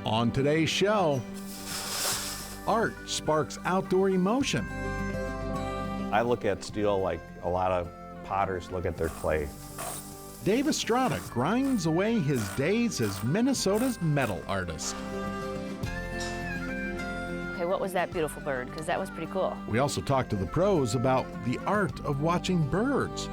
On today's show, art sparks outdoor emotion. I look at steel like a lot of potters look at their clay. Dave Estrada grinds away his days as Minnesota's metal artist. Okay, what was that beautiful bird? Because that was pretty cool. We also talk to the pros about the art of watching birds.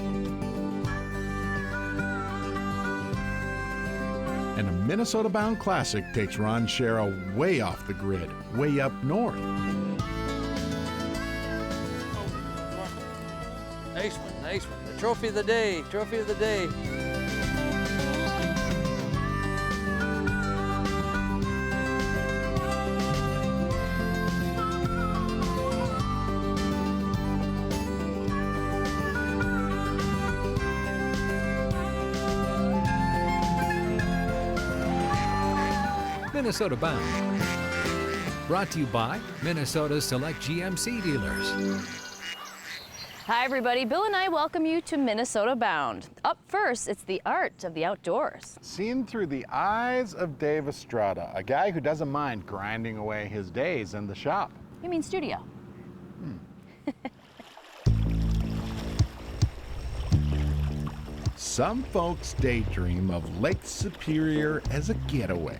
And a Minnesota-bound classic takes Ron Schara way off the grid, way up north. Nice one, nice one. The trophy of the day, trophy of the day. Minnesota Bound. Brought to you by Minnesota's select GMC dealers. Hi, everybody. Bill and I welcome you to Minnesota Bound. Up first, it's the art of the outdoors. Seen through the eyes of Dave Estrada, a guy who doesn't mind grinding away his days in the shop. You mean studio? Some folks daydream of Lake Superior as a getaway,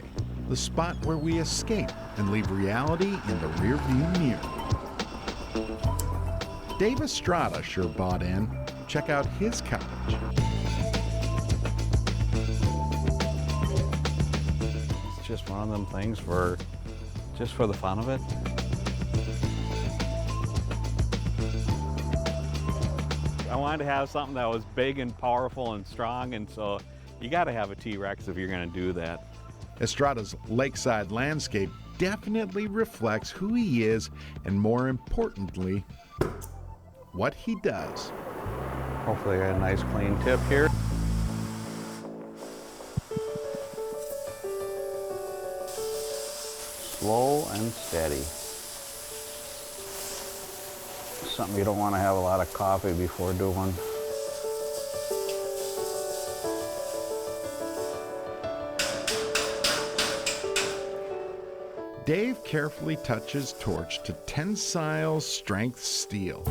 the spot where we escape and leave reality in the rearview mirror. Dave Estrada sure bought in. Check out his cottage. It's just one of them things just for the fun of it. I wanted to have something that was big and powerful and strong, and so you got to have a T-Rex if you're going to do that. Estrada's lakeside landscape definitely reflects who he is and, more importantly, what he does. Hopefully I got a nice clean tip here. Slow and steady. Something you don't want to have a lot of coffee before doing. Dave carefully touches torch to tensile strength steel.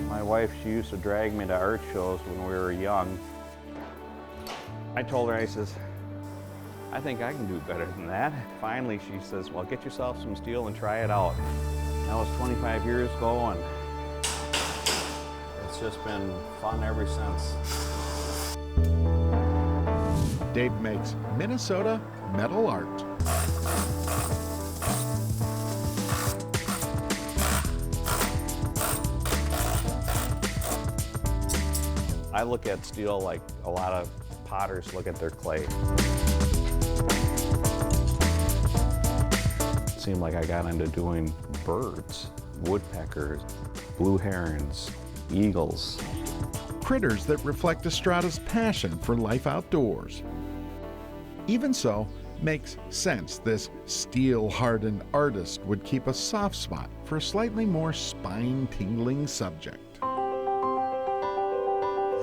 My wife, she used to drag me to art shows when we were young. I told her, I says, I think I can do better than that. Finally, she says, well, get yourself some steel and try it out. That was 25 years ago, and it's just been fun ever since. Dave makes Minnesota metal art. I look at steel like a lot of potters look at their clay. It seemed like I got into doing birds, woodpeckers, blue herons, eagles. Critters that reflect Estrada's passion for life outdoors. Even so, makes sense this steel-hardened artist would keep a soft spot for a slightly more spine-tingling subject.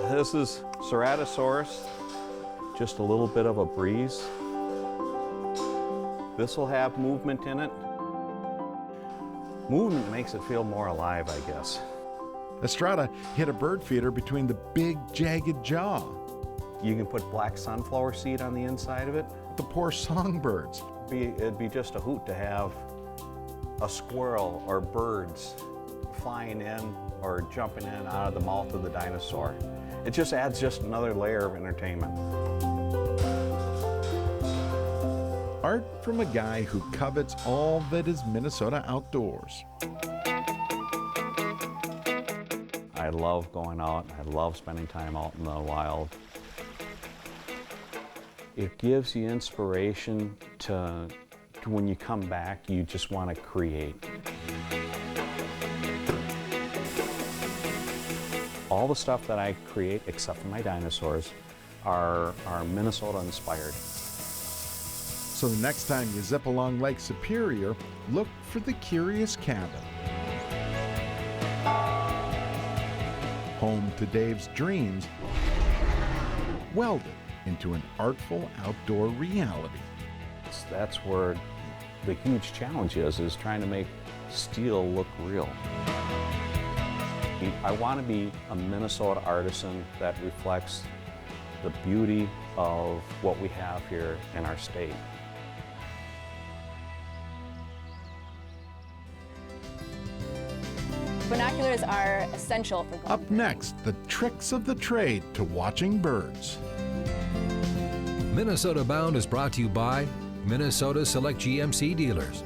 This is Ceratosaurus, just a little bit of a breeze. This will have movement in it. Movement makes it feel more alive, I guess. Estrada hit a bird feeder between the big, jagged jaw. You can put black sunflower seed on the inside of it. The poor songbirds. It'd be just a hoot to have a squirrel or birds flying in or jumping in out of the mouth of the dinosaur. It just adds just another layer of entertainment. Art from a guy who covets all that is Minnesota outdoors. I love going out. I love spending time out in the wild. It gives you inspiration to when you come back, you just want to create. All the stuff that I create, except for my dinosaurs, are Minnesota inspired. So the next time you zip along Lake Superior, look for the Curious Cabin. Home to Dave's dreams welded into an artful outdoor reality. That's where the huge challenge is trying to make steel look real. I want to be a Minnesota artisan that reflects the beauty of what we have here in our state. Binoculars are essential for Up next, the tricks of the trade to watching birds. Minnesota Bound is brought to you by Minnesota Select GMC Dealers,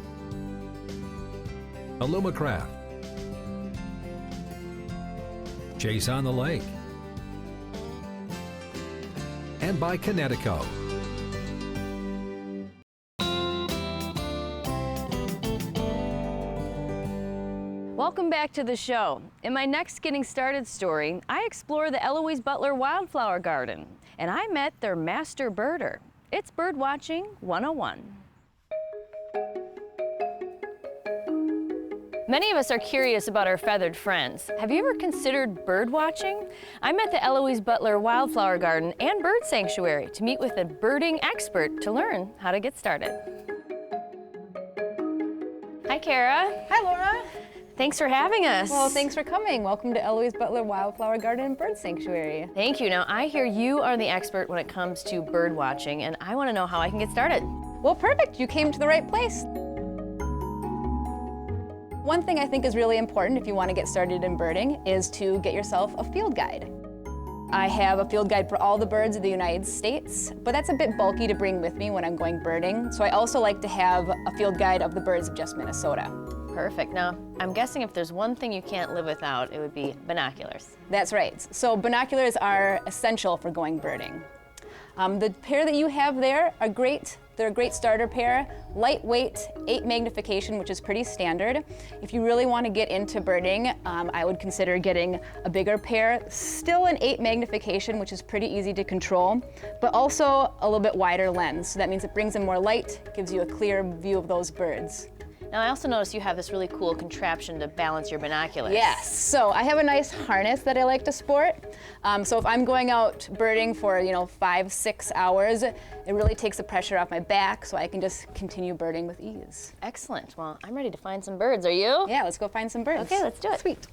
Alumacraft, Chase on the Lake, and by Connecticut. Welcome back to the show. In my next Getting Started story, I explore the Eloise Butler Wildflower Garden, and I met their master birder. It's Birdwatching 101. Many of us are curious about our feathered friends. Have you ever considered bird watching? I'm at the Eloise Butler Wildflower Garden and Bird Sanctuary to meet with a birding expert to learn how to get started. Hi, Kara. Hi, Laura. Thanks for having us. Well, thanks for coming. Welcome to Eloise Butler Wildflower Garden and Bird Sanctuary. Thank you. Now, I hear you are the expert when it comes to bird watching, and I want to know how I can get started. Well, perfect. You came to the right place. One thing I think is really important if you want to get started in birding is to get yourself a field guide. I have a field guide for all the birds of the United States, but that's a bit bulky to bring with me when I'm going birding, so I also like to have a field guide of the birds of just Minnesota. Perfect. Now, I'm guessing if there's one thing you can't live without, it would be binoculars. That's right. So binoculars are essential for going birding. The pair that you have there are great. They're a great starter pair. Lightweight, 8 magnification, which is pretty standard. If you really want to get into birding, I would consider getting a bigger pair. Still an 8 magnification, which is pretty easy to control, but also a little bit wider lens. So that means it brings in more light, gives you a clear view of those birds. Now, I also noticed you have this really cool contraption to balance your binoculars. Yes, so I have a nice harness that I like to sport. So if I'm going out birding for 5-6 hours, it really takes the pressure off my back so I can just continue birding with ease. Excellent. Well, I'm ready to find some birds. Are you? Yeah, let's go find some birds. Okay, let's do it. Sweet.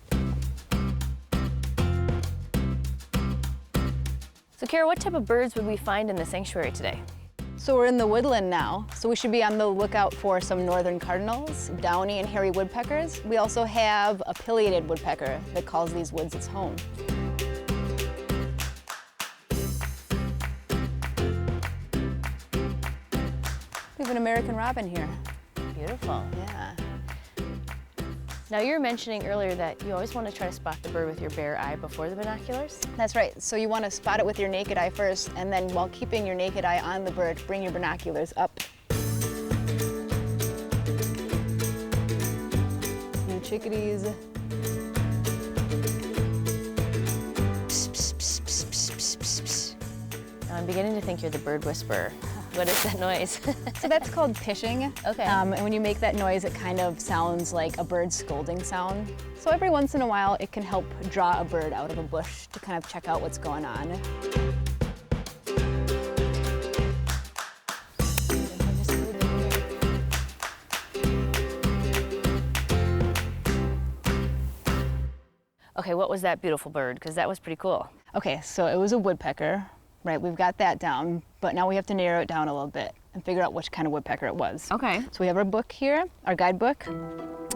So, Kara, what type of birds would we find in the sanctuary today? So we're in the woodland now, so we should be on the lookout for some northern cardinals, downy and hairy woodpeckers. We also have a pileated woodpecker that calls these woods its home. We have an American robin here. Beautiful. Yeah. Now, you were mentioning earlier that you always want to try to spot the bird with your bare eye before the binoculars. That's right. So you want to spot it with your naked eye first, and then while keeping your naked eye on the bird, bring your binoculars up. New chickadees. Now, I'm beginning to think you're the bird whisperer. What is that noise? So that's called pishing. Okay. And when you make that noise, it kind of sounds like a bird scolding sound. So every once in a while, it can help draw a bird out of a bush to kind of check out what's going on. Okay, what was that beautiful bird? Because that was pretty cool. Okay, so it was a woodpecker. Right, we've got that down, but now we have to narrow it down a little bit and figure out which kind of woodpecker it was. Okay. So we have our book here, our guidebook.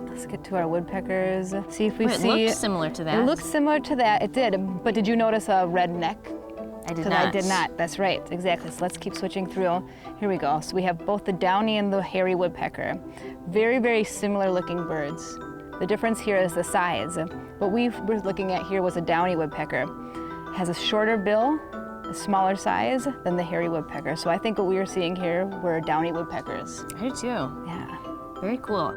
Let's get to our woodpeckers, see if we see. It looks similar to that. It looks similar to that, it did, but did you notice a red neck? I did 'Cause not. I did not, that's right, exactly. So let's keep switching through. Here we go. So we have both the downy and the hairy woodpecker. Very, very similar looking birds. The difference here is the size. What we were looking at here was a downy woodpecker. Has a shorter bill, a smaller size than the hairy woodpecker. So I think what we were seeing here were downy woodpeckers. I do too. Yeah. Very cool.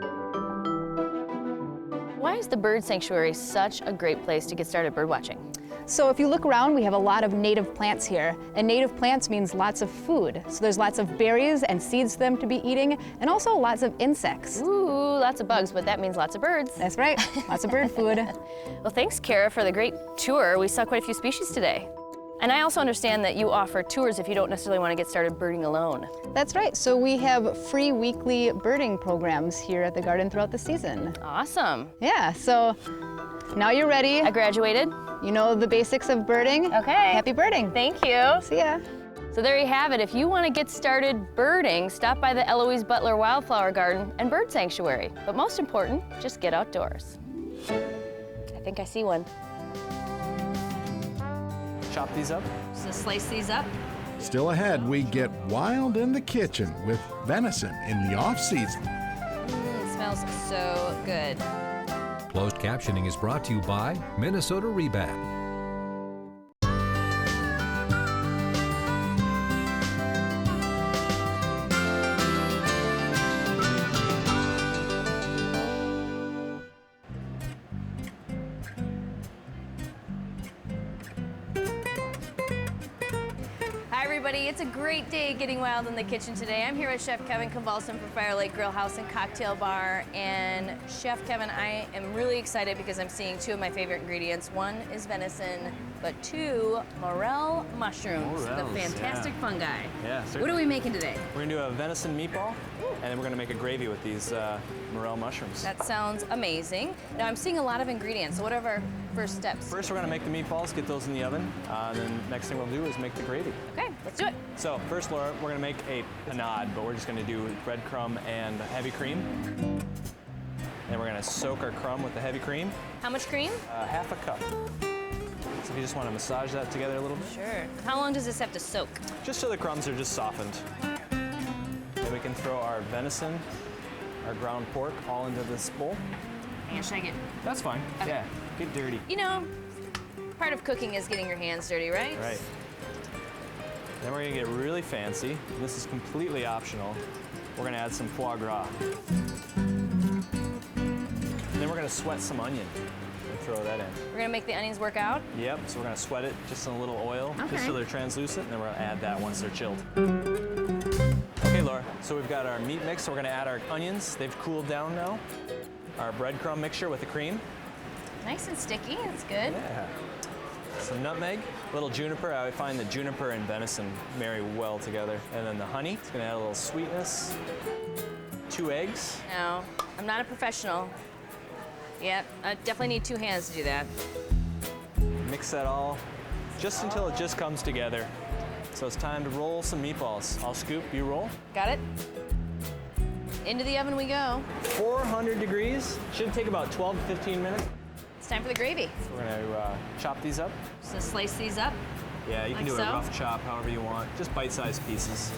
Why is the bird sanctuary such a great place to get started bird watching? So if you look around, we have a lot of native plants here. And native plants means lots of food. So there's lots of berries and seeds for them to be eating, and also lots of insects. Ooh, lots of bugs, but that means lots of birds. That's right, lots of bird food. Well, thanks, Kara, for the great tour. We saw quite a few species today. And I also understand that you offer tours if you don't necessarily want to get started birding alone. That's right. So we have free weekly birding programs here at the garden throughout the season. Awesome. Yeah, so now you're ready. I graduated. You know the basics of birding. Okay. Happy birding. Thank you. See ya. So there you have it. If you want to get started birding, stop by the Eloise Butler Wildflower Garden and Bird Sanctuary. But most important, just get outdoors. I think I see one. Chop these up. So slice these up. Still ahead, we get wild in the kitchen with venison in the off-season. It smells so good. Closed captioning is brought to you by Minnesota Rebab. Hi everybody, it's a great day getting wild in the kitchen today. I'm here with Chef Kevin Convulsum from Fire Lake Grill House and Cocktail Bar. And Chef Kevin, I am really excited because I'm seeing two of my favorite ingredients. One is venison, but two, morel mushrooms, the Morels, fantastic fungi. Yeah, certainly. What are we making today? We're gonna do a venison meatball, and then we're gonna make a gravy with these morel mushrooms. That sounds amazing. Now I'm seeing a lot of ingredients, so what are our first steps? First, we're gonna make the meatballs, get those in the oven. Then next thing we'll do is make the gravy. Okay, let's do it. So first, Laura, we're gonna make a panade, but we're just gonna do breadcrumb and heavy cream. And we're gonna soak our crumb with the heavy cream. How much cream? Half a cup. So if you just wanna massage that together a little bit. Sure. How long does this have to soak? Just so the crumbs are just softened. Then we can throw our venison, our ground pork, all into this bowl. And should I get... That's fine. Okay. Yeah, get dirty. You know, part of cooking is getting your hands dirty, right? Right. Then we're gonna get really fancy. This is completely optional. We're gonna add some foie gras. And then we're gonna sweat some onion and throw that in. We're gonna make the onions work out. Yep, so we're gonna sweat it just in a little oil, Okay. just so they're translucent, and then we're gonna add that once they're chilled. Okay, Laura, so we've got our meat mix, so we're gonna add our onions. They've cooled down now. Our breadcrumb mixture with the cream. Nice and sticky, that's good. Yeah. Some nutmeg, a little juniper. I find that juniper and venison marry well together. And then the honey, it's gonna add a little sweetness. 2 eggs. No, I'm not a professional. Yep, I definitely need 2 hands to do that. Mix that all just until it just comes together. So it's time to roll some meatballs. I'll scoop, you roll. Got it? Into the oven we go. 400 degrees, should take about 12 to 15 minutes. It's time for the gravy. So we're gonna chop these up. So slice these up. Yeah, you can Like do so? a rough chop however you want, just bite-sized pieces.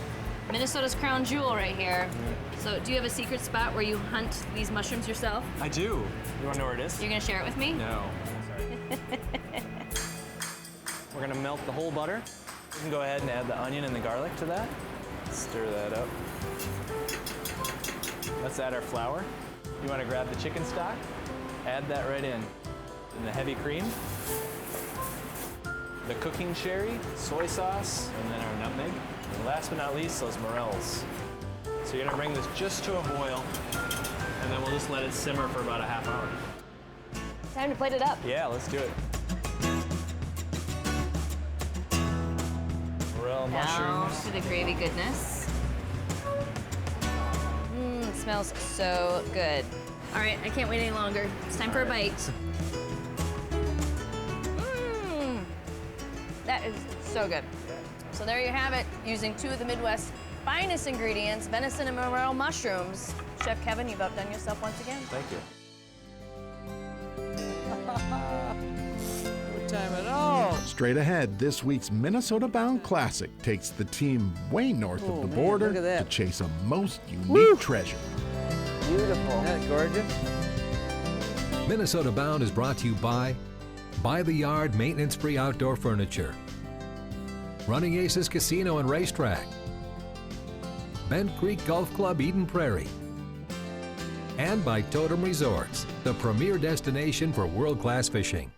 Minnesota's crown jewel right here. So do you have a secret spot where you hunt these mushrooms yourself? I do. You wanna know where it is? You're gonna share it with me? No. We're gonna melt the whole butter. You can go ahead and add the onion and the garlic to that. Stir that up. Let's add our flour. You wanna grab the chicken stock, add that right in. And the heavy cream, the cooking sherry, soy sauce, and then our nutmeg. And last but not least, those morels. So you're gonna bring this just to a boil, and then we'll just let it simmer for about a half hour. Time to plate it up. Yeah, let's do it. Morel Now mushrooms. for the gravy goodness. It smells so good. All right, I can't wait any longer. It's time for a bite. That is so good. So there you have it, using 2 of the Midwest's finest ingredients, venison and morel mushrooms. Chef Kevin, you've outdone yourself once again. Thank you. No time at all. Straight ahead, this week's Minnesota-bound classic takes the team way north of the man, border look at that. to chase a most unique treasure. Beautiful. Isn't that gorgeous? Minnesota Bound is brought to you by the Yard maintenance-free outdoor furniture, Running Aces Casino and Racetrack, Bent Creek Golf Club Eden Prairie, and by Totem Resorts, the premier destination for world-class fishing.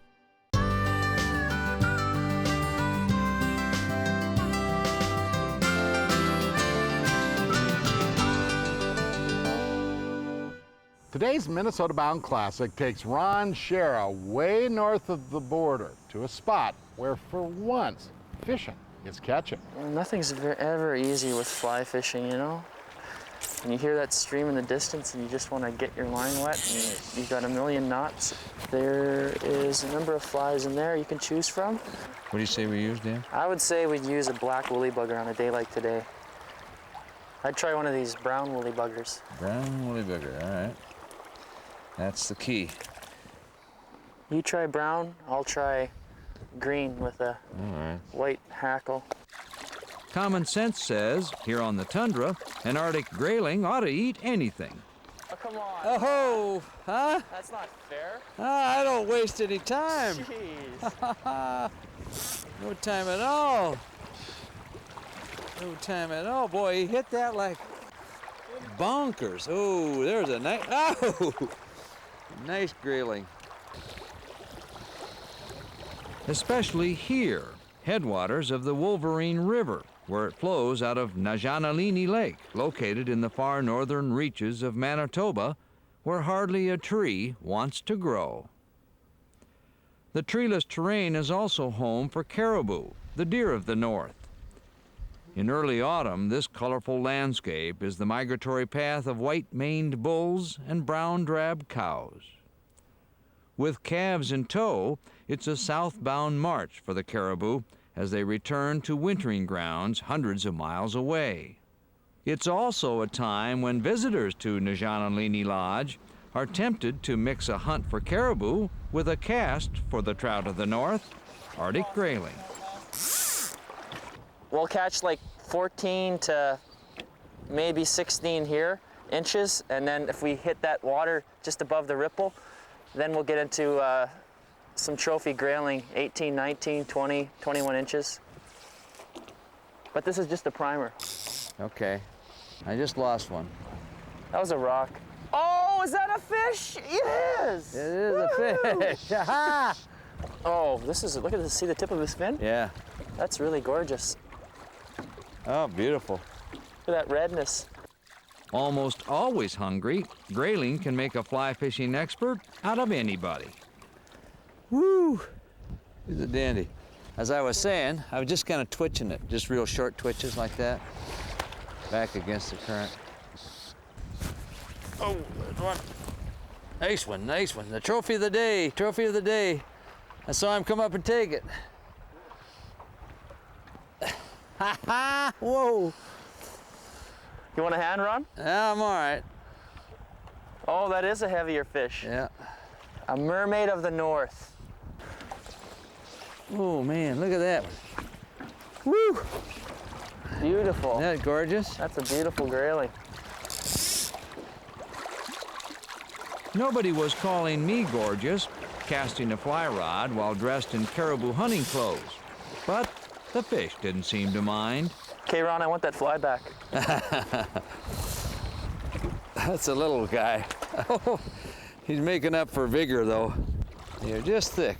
Today's Minnesota-bound classic takes Ron Schara way north of the border to a spot where, for once, fishing is catching. Nothing's ever easy with fly fishing, you know? When you hear that stream in the distance and you just want to get your line wet and you've got a million knots, there is a number of flies in there you can choose from. What do you say we use, Dan? I would say we'd use a black woolly bugger on a day like today. I'd try one of these brown woolly buggers. Brown woolly bugger, all right. That's the key. You try brown, I'll try green with a white hackle. Common sense says, here on the tundra, an Arctic grayling ought to eat anything. Oh, come on. Oh, huh? That's not fair. I don't waste any time. Jeez. No time at all. No time at all. Boy, he hit that like bonkers. Oh, there's a nice, nice grayling. Especially here, headwaters of the Wolverine River, where it flows out of Najanalini Lake, located in the far northern reaches of Manitoba, where hardly a tree wants to grow. The treeless terrain is also home for caribou, the deer of the north. In early autumn, this colorful landscape is the migratory path of white-maned bulls and brown-drab cows. With calves in tow, it's a southbound march for the caribou as they return to wintering grounds hundreds of miles away. It's also a time when visitors to Najanalini Lodge are tempted to mix a hunt for caribou with a cast for the trout of the north, Arctic grayling. We'll catch like 14 to maybe 16 here inches, and then if we hit that water just above the ripple, then we'll get into some trophy grayling, 18, 19, 20, 21 inches. But this is just a primer. Okay, I just lost one. That was a rock. Oh, is that a fish? It is! It is a fish. Aha! Oh, this is, look at this, see the tip of his fin? Yeah. That's really gorgeous. Oh, beautiful. Look at that redness. Almost always hungry, grayling can make a fly fishing expert out of anybody. Woo! He's a dandy. As I was saying, I was just kind of twitching it, just real short twitches like that, back against the current. Oh, there's one. Nice one, nice one. The trophy of the day, trophy of the day. I saw him come up and take it. Ha ha! Whoa! You want a hand, Ron? Yeah, I'm all right. Oh, that is a heavier fish. Yeah. A mermaid of the north. Oh man, look at that one. Woo! Beautiful. Isn't that gorgeous? That's a beautiful grayling. Nobody was calling me gorgeous, casting a fly rod while dressed in caribou hunting clothes. But the fish didn't seem to mind. Okay, Ron, I want that fly back. That's a little guy. Oh, he's making up for vigor, though. You're just thick.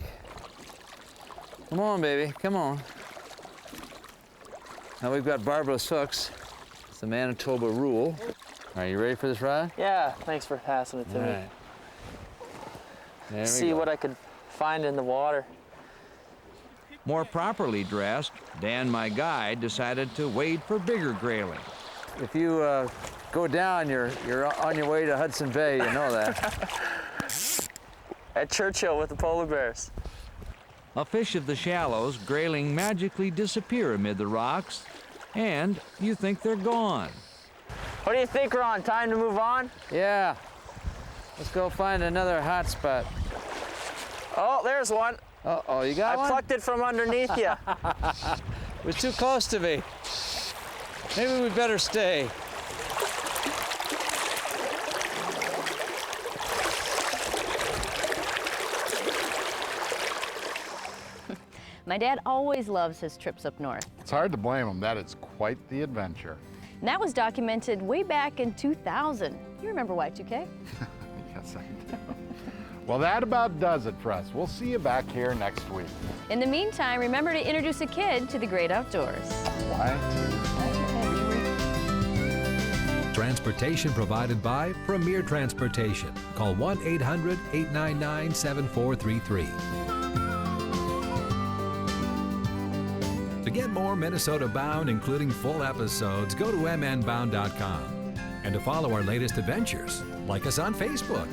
Come on, baby, come on. Now we've got barbless hooks. It's the Manitoba rule. Are you ready for this rod? Yeah, thanks for passing it to me. Right. There we See go. what I could find in the water. More properly dressed, Dan, my guide, decided to wade for bigger grayling. If you go down, you're on your way to Hudson Bay, you know that. At Churchill with the polar bears. A fish of the shallows, grayling magically disappear amid the rocks, and you think they're gone. What do you think, Ron? Time to move on? Yeah. Let's go find another hot spot. Oh, there's one. Uh-oh, you got I one? plucked it from underneath you. It was too close to me. Maybe we better stay. My dad always loves his trips up north. It's hard to blame him. That is quite the adventure. And that was documented way back in 2000. You remember Y2K? Yes, I do. Well, that about does it for us. We'll see you back here next week. In the meantime, remember to introduce a kid to the great outdoors. Bye. Transportation provided by Premier Transportation. Call 1-800-899-7433. To get more Minnesota Bound, including full episodes, go to mnbound.com. And to follow our latest adventures, like us on Facebook.